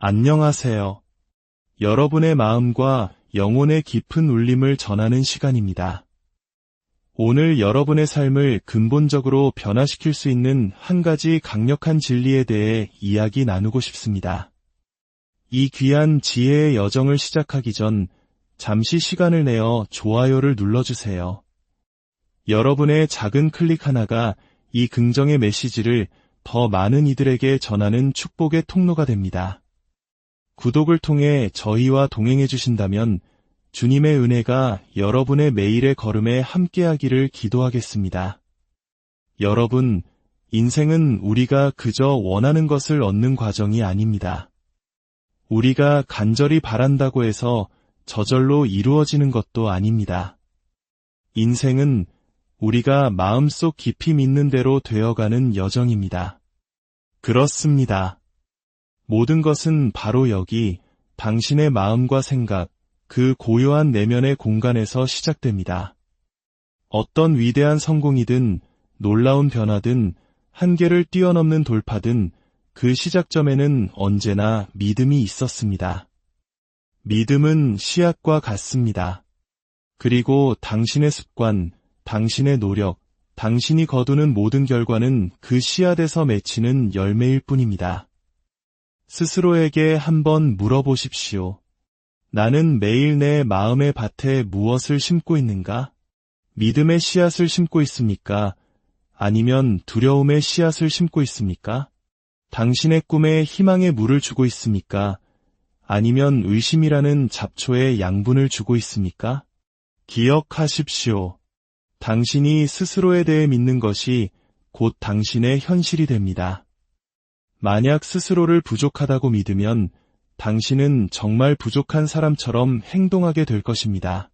안녕하세요. 여러분의 마음과 영혼의 깊은 울림을 전하는 시간입니다. 오늘 여러분의 삶을 근본적으로 변화시킬 수 있는 한 가지 강력한 진리에 대해 이야기 나누고 싶습니다. 이 귀한 지혜의 여정을 시작하기 전 잠시 시간을 내어 좋아요를 눌러주세요. 여러분의 작은 클릭 하나가 이 긍정의 메시지를 더 많은 이들에게 전하는 축복의 통로가 됩니다. 구독을 통해 저희와 동행해 주신다면 주님의 은혜가 여러분의 매일의 걸음에 함께하기를 기도하겠습니다. 여러분, 인생은 우리가 그저 원하는 것을 얻는 과정이 아닙니다. 우리가 간절히 바란다고 해서 저절로 이루어지는 것도 아닙니다. 인생은 우리가 마음속 깊이 믿는 대로 되어가는 여정입니다. 그렇습니다. 모든 것은 바로 여기 당신의 마음과 생각, 그 고요한 내면의 공간에서 시작됩니다. 어떤 위대한 성공이든 놀라운 변화든 한계를 뛰어넘는 돌파든 그 시작점에는 언제나 믿음이 있었습니다. 믿음은 씨앗과 같습니다. 그리고 당신의 습관, 당신의 노력, 당신이 거두는 모든 결과는 그 씨앗에서 맺히는 열매일 뿐입니다. 스스로에게 한번 물어보십시오. 나는 매일 내 마음의 밭에 무엇을 심고 있는가? 믿음의 씨앗을 심고 있습니까? 아니면 두려움의 씨앗을 심고 있습니까? 당신의 꿈에 희망의 물을 주고 있습니까? 아니면 의심이라는 잡초에 양분을 주고 있습니까? 기억하십시오. 당신이 스스로에 대해 믿는 것이 곧 당신의 현실이 됩니다. 만약 스스로를 부족하다고 믿으면 당신은 정말 부족한 사람처럼 행동하게 될 것입니다.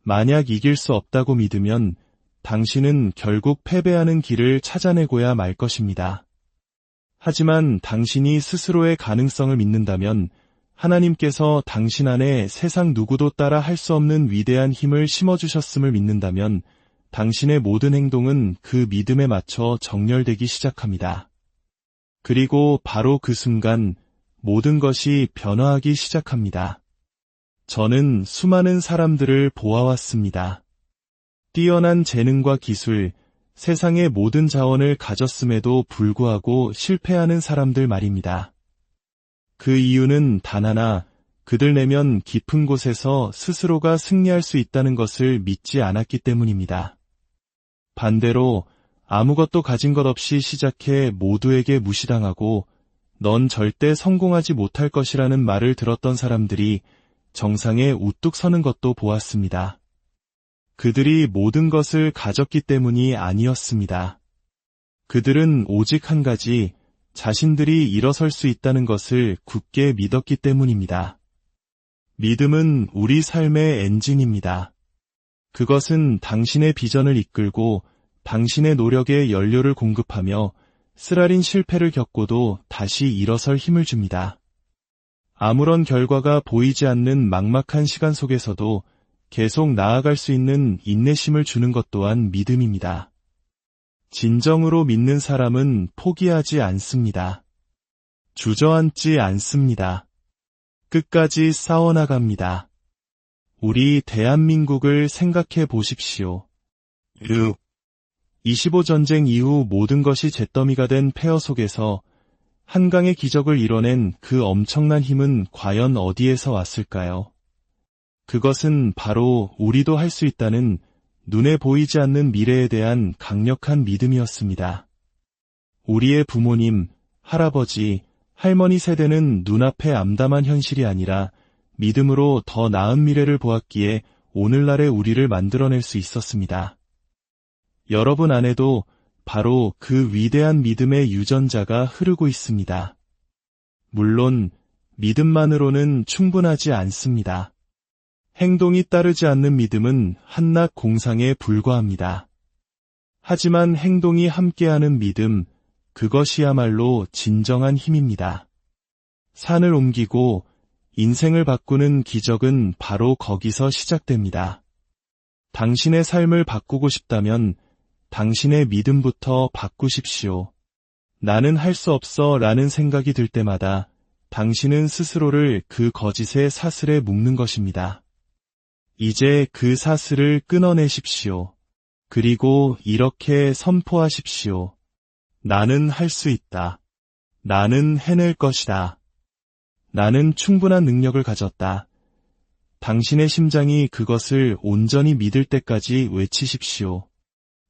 만약 이길 수 없다고 믿으면 당신은 결국 패배하는 길을 찾아내고야 말 것입니다. 하지만 당신이 스스로의 가능성을 믿는다면 하나님께서 당신 안에 세상 누구도 따라 할 수 없는 위대한 힘을 심어주셨음을 믿는다면 당신의 모든 행동은 그 믿음에 맞춰 정렬되기 시작합니다. 그리고 바로 그 순간 모든 것이 변화하기 시작합니다. 저는 수많은 사람들을 보아왔습니다. 뛰어난 재능과 기술, 세상의 모든 자원을 가졌음에도 불구하고 실패하는 사람들 말입니다. 그 이유는 단 하나, 그들 내면 깊은 곳에서 스스로가 승리할 수 있다는 것을 믿지 않았기 때문입니다. 반대로 아무것도 가진 것 없이 시작해 모두에게 무시당하고 넌 절대 성공하지 못할 것이라는 말을 들었던 사람들이 정상에 우뚝 서는 것도 보았습니다. 그들이 모든 것을 가졌기 때문이 아니었습니다. 그들은 오직 한 가지, 자신들이 일어설 수 있다는 것을 굳게 믿었기 때문입니다. 믿음은 우리 삶의 엔진입니다. 그것은 당신의 비전을 이끌고 당신의 노력에 연료를 공급하며 쓰라린 실패를 겪고도 다시 일어설 힘을 줍니다. 아무런 결과가 보이지 않는 막막한 시간 속에서도 계속 나아갈 수 있는 인내심을 주는 것 또한 믿음입니다. 진정으로 믿는 사람은 포기하지 않습니다. 주저앉지 않습니다. 끝까지 싸워나갑니다. 우리 대한민국을 생각해 보십시오. 25전쟁 이후 모든 것이 잿더미가 된 폐허 속에서 한강의 기적을 이뤄낸 그 엄청난 힘은 과연 어디에서 왔을까요? 그것은 바로 우리도 할 수 있다는 눈에 보이지 않는 미래에 대한 강력한 믿음이었습니다. 우리의 부모님, 할아버지, 할머니 세대는 눈앞의 암담한 현실이 아니라 믿음으로 더 나은 미래를 보았기에 오늘날의 우리를 만들어낼 수 있었습니다. 여러분 안에도 바로 그 위대한 믿음의 유전자가 흐르고 있습니다. 물론 믿음만으로는 충분하지 않습니다. 행동이 따르지 않는 믿음은 한낱 공상에 불과합니다. 하지만 행동이 함께하는 믿음, 그것이야말로 진정한 힘입니다. 산을 옮기고 인생을 바꾸는 기적은 바로 거기서 시작됩니다. 당신의 삶을 바꾸고 싶다면 당신의 믿음부터 바꾸십시오. 나는 할 수 없어 라는 생각이 들 때마다 당신은 스스로를 그 거짓의 사슬에 묶는 것입니다. 이제 그 사슬을 끊어내십시오. 그리고 이렇게 선포하십시오. 나는 할 수 있다. 나는 해낼 것이다. 나는 충분한 능력을 가졌다. 당신의 심장이 그것을 온전히 믿을 때까지 외치십시오.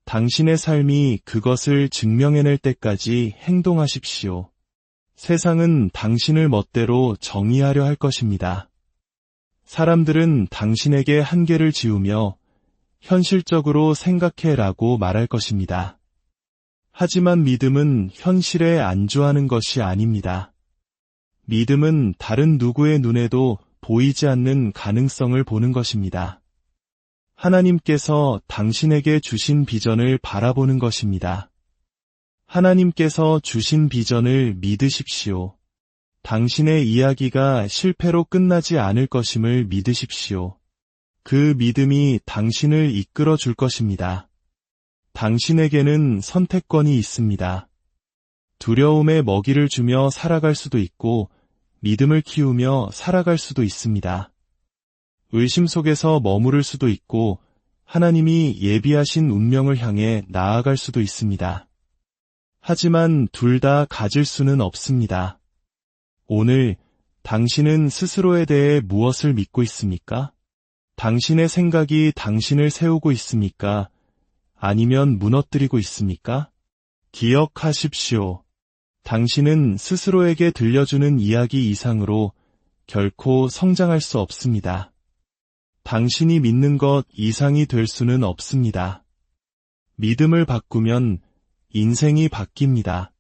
당신의 삶이 그것을 증명해낼 때까지 행동하십시오. 세상은 당신을 멋대로 정의하려 할 것입니다. 사람들은 당신에게 한계를 지으며 현실적으로 생각해라고 말할 것입니다. 하지만 믿음은 현실에 안주하는 것이 아닙니다. 믿음은 다른 누구의 눈에도 보이지 않는 가능성을 보는 것입니다. 하나님께서 당신에게 주신 비전을 바라보는 것입니다. 하나님께서 주신 비전을 믿으십시오. 당신의 이야기가 실패로 끝나지 않을 것임을 믿으십시오. 그 믿음이 당신을 이끌어 줄 것입니다. 당신에게는 선택권이 있습니다. 두려움에 먹이를 주며 살아갈 수도 있고 믿음을 키우며 살아갈 수도 있습니다. 의심 속에서 머무를 수도 있고 하나님이 예비하신 운명을 향해 나아갈 수도 있습니다. 하지만 둘 다 가질 수는 없습니다. 오늘 당신은 스스로에 대해 무엇을 믿고 있습니까? 당신의 생각이 당신을 세우고 있습니까? 아니면 무너뜨리고 있습니까? 기억하십시오. 당신은 스스로에게 들려주는 이야기 이상으로 결코 성장할 수 없습니다. 당신이 믿는 것 이상이 될 수는 없습니다. 믿음을 바꾸면 인생이 바뀝니다.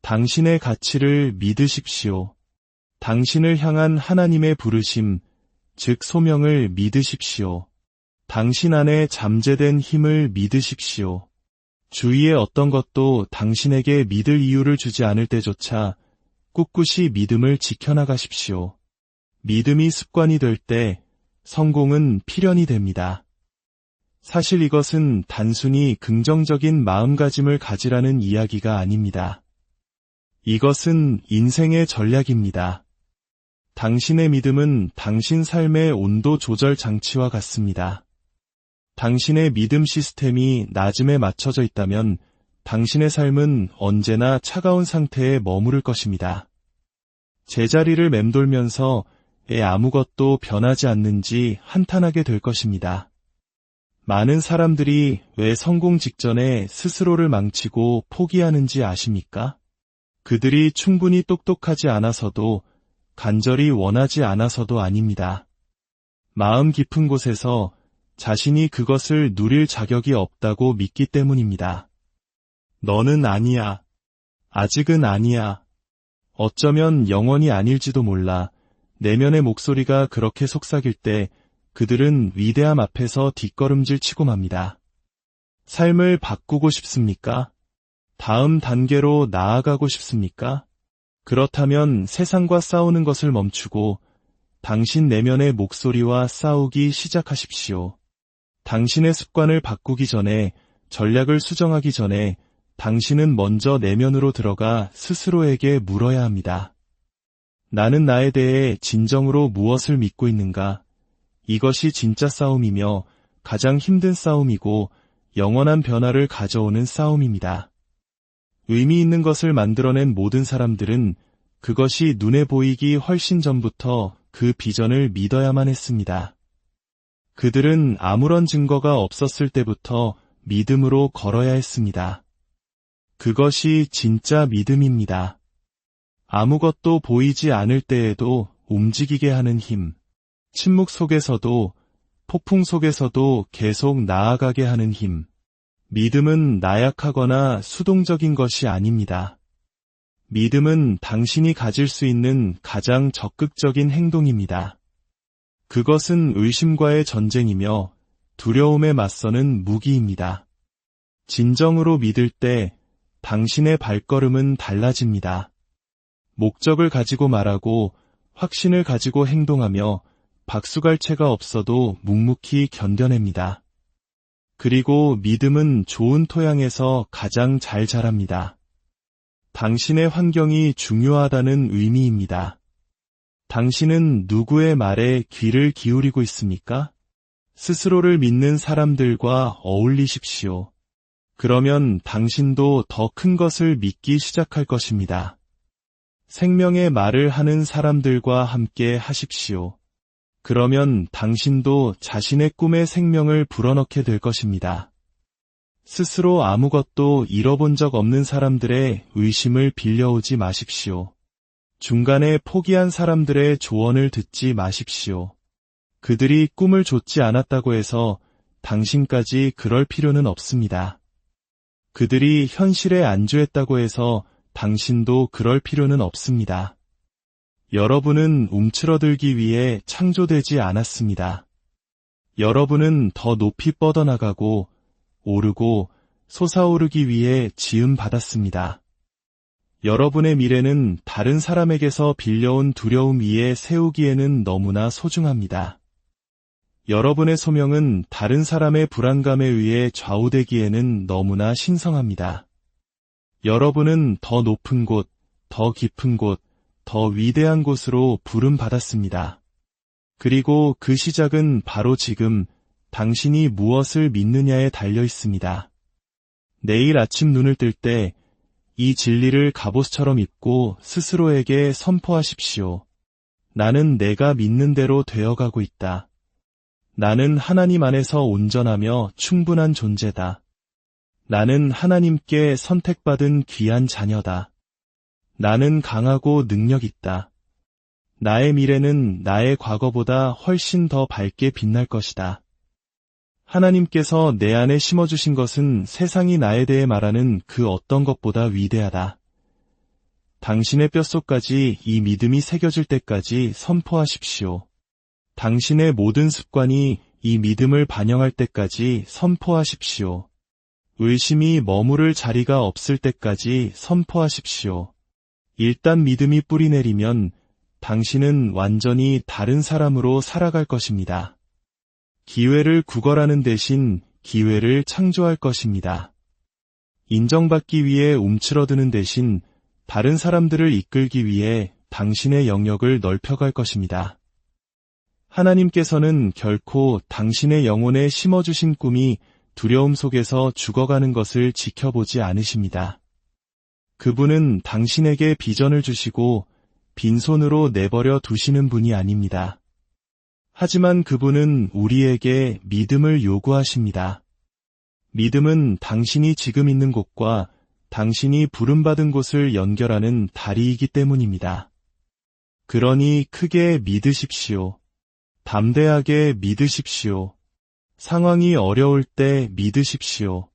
당신의 가치를 믿으십시오. 당신을 향한 하나님의 부르심, 즉 소명을 믿으십시오. 당신 안에 잠재된 힘을 믿으십시오. 주위의 어떤 것도 당신에게 믿을 이유를 주지 않을 때조차 꿋꿋이 믿음을 지켜나가십시오. 믿음이 습관이 될 때 성공은 필연이 됩니다. 사실 이것은 단순히 긍정적인 마음가짐을 가지라는 이야기가 아닙니다. 이것은 인생의 전략입니다. 당신의 믿음은 당신 삶의 온도 조절 장치와 같습니다. 당신의 믿음 시스템이 낮음에 맞춰져 있다면 당신의 삶은 언제나 차가운 상태에 머무를 것입니다. 제자리를 맴돌면서 아무것도 변하지 않는지 한탄하게 될 것입니다. 많은 사람들이 왜 성공 직전에 스스로를 망치고 포기하는지 아십니까? 그들이 충분히 똑똑하지 않아서도 간절히 원하지 않아서도 아닙니다. 마음 깊은 곳에서 자신이 그것을 누릴 자격이 없다고 믿기 때문입니다. 너는 아니야. 아직은 아니야. 어쩌면 영원히 아닐지도 몰라. 내면의 목소리가 그렇게 속삭일 때 그들은 위대함 앞에서 뒷걸음질 치고 맙니다. 삶을 바꾸고 싶습니까? 다음 단계로 나아가고 싶습니까? 그렇다면 세상과 싸우는 것을 멈추고 당신 내면의 목소리와 싸우기 시작하십시오. 당신의 습관을 바꾸기 전에, 전략을 수정하기 전에 당신은 먼저 내면으로 들어가 스스로에게 물어야 합니다. 나는 나에 대해 진정으로 무엇을 믿고 있는가? 이것이 진짜 싸움이며 가장 힘든 싸움이고 영원한 변화를 가져오는 싸움입니다. 의미 있는 것을 만들어낸 모든 사람들은 그것이 눈에 보이기 훨씬 전부터 그 비전을 믿어야만 했습니다. 그들은 아무런 증거가 없었을 때부터 믿음으로 걸어야 했습니다. 그것이 진짜 믿음입니다. 아무것도 보이지 않을 때에도 움직이게 하는 힘, 침묵 속에서도, 폭풍 속에서도 계속 나아가게 하는 힘. 믿음은 나약하거나 수동적인 것이 아닙니다. 믿음은 당신이 가질 수 있는 가장 적극적인 행동입니다. 그것은 의심과의 전쟁이며 두려움에 맞서는 무기입니다. 진정으로 믿을 때 당신의 발걸음은 달라집니다. 목적을 가지고 말하고 확신을 가지고 행동하며 박수갈채가 없어도 묵묵히 견뎌냅니다. 그리고 믿음은 좋은 토양에서 가장 잘 자랍니다. 당신의 환경이 중요하다는 의미입니다. 당신은 누구의 말에 귀를 기울이고 있습니까? 스스로를 믿는 사람들과 어울리십시오. 그러면 당신도 더 큰 것을 믿기 시작할 것입니다. 생명의 말을 하는 사람들과 함께 하십시오. 그러면 당신도 자신의 꿈의 생명을 불어넣게 될 것입니다. 스스로 아무것도 잃어본 적 없는 사람들의 의심을 빌려오지 마십시오. 중간에 포기한 사람들의 조언을 듣지 마십시오. 그들이 꿈을 좇지 않았다고 해서 당신까지 그럴 필요는 없습니다. 그들이 현실에 안주했다고 해서 당신도 그럴 필요는 없습니다. 여러분은 움츠러들기 위해 창조되지 않았습니다. 여러분은 더 높이 뻗어나가고 오르고 솟아오르기 위해 지음받았습니다. 여러분의 미래는 다른 사람에게서 빌려온 두려움 위에 세우기에는 너무나 소중합니다. 여러분의 소명은 다른 사람의 불안감에 의해 좌우되기에는 너무나 신성합니다. 여러분은 더 높은 곳, 더 깊은 곳, 더 위대한 곳으로 부름받았습니다. 그리고 그 시작은 바로 지금 당신이 무엇을 믿느냐에 달려 있습니다. 내일 아침 눈을 뜰 때 이 진리를 갑옷처럼 입고 스스로에게 선포하십시오. 나는 내가 믿는 대로 되어가고 있다. 나는 하나님 안에서 온전하며 충분한 존재다. 나는 하나님께 선택받은 귀한 자녀다. 나는 강하고 능력 있다. 나의 미래는 나의 과거보다 훨씬 더 밝게 빛날 것이다. 하나님께서 내 안에 심어주신 것은 세상이 나에 대해 말하는 그 어떤 것보다 위대하다. 당신의 뼛속까지 이 믿음이 새겨질 때까지 선포하십시오. 당신의 모든 습관이 이 믿음을 반영할 때까지 선포하십시오. 의심이 머무를 자리가 없을 때까지 선포하십시오. 일단 믿음이 뿌리내리면 당신은 완전히 다른 사람으로 살아갈 것입니다. 기회를 구걸하는 대신 기회를 창조할 것입니다. 인정받기 위해 움츠러드는 대신 다른 사람들을 이끌기 위해 당신의 영역을 넓혀갈 것입니다. 하나님께서는 결코 당신의 영혼에 심어주신 꿈이 두려움 속에서 죽어가는 것을 지켜보지 않으십니다. 그분은 당신에게 비전을 주시고 빈손으로 내버려 두시는 분이 아닙니다. 하지만 그분은 우리에게 믿음을 요구하십니다. 믿음은 당신이 지금 있는 곳과 당신이 부름받은 곳을 연결하는 다리이기 때문입니다. 그러니 크게 믿으십시오. 담대하게 믿으십시오. 상황이 어려울 때 믿으십시오.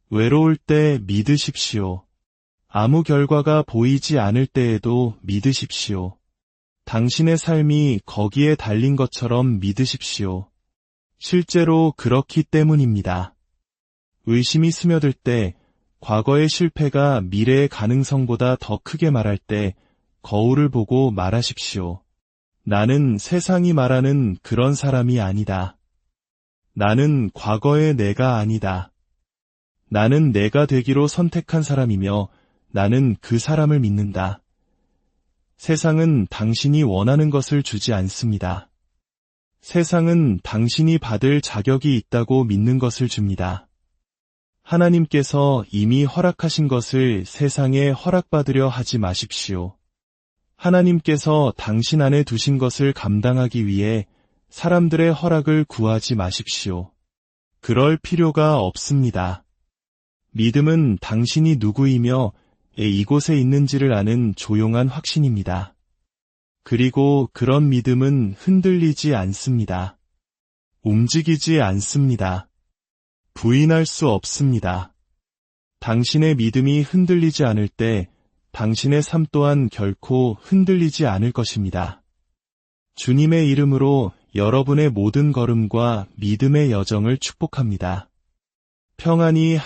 외로울 때 믿으십시오. 아무 결과가 보이지 않을 때에도 믿으십시오. 당신의 삶이 거기에 달린 것처럼 믿으십시오. 실제로 그렇기 때문입니다. 의심이 스며들 때, 과거의 실패가 미래의 가능성보다 더 크게 말할 때 거울을 보고 말하십시오. 나는 세상이 말하는 그런 사람이 아니다. 나는 과거의 내가 아니다. 나는 내가 되기로 선택한 사람이며 나는 그 사람을 믿는다. 세상은 당신이 원하는 것을 주지 않습니다. 세상은 당신이 받을 자격이 있다고 믿는 것을 줍니다. 하나님께서 이미 허락하신 것을 세상에 허락받으려 하지 마십시오. 하나님께서 당신 안에 두신 것을 감당하기 위해 사람들의 허락을 구하지 마십시오. 그럴 필요가 없습니다. 믿음은 당신이 누구이며 이곳에 있는지를 아는 조용한 확신입니다. 그리고 그런 믿음은 흔들리지 않습니다. 움직이지 않습니다. 부인할 수 없습니다. 당신의 믿음이 흔들리지 않을 때 당신의 삶 또한 결코 흔들리지 않을 것입니다. 주님의 이름으로 여러분의 모든 걸음과 믿음의 여정을 축복합니다. 평안이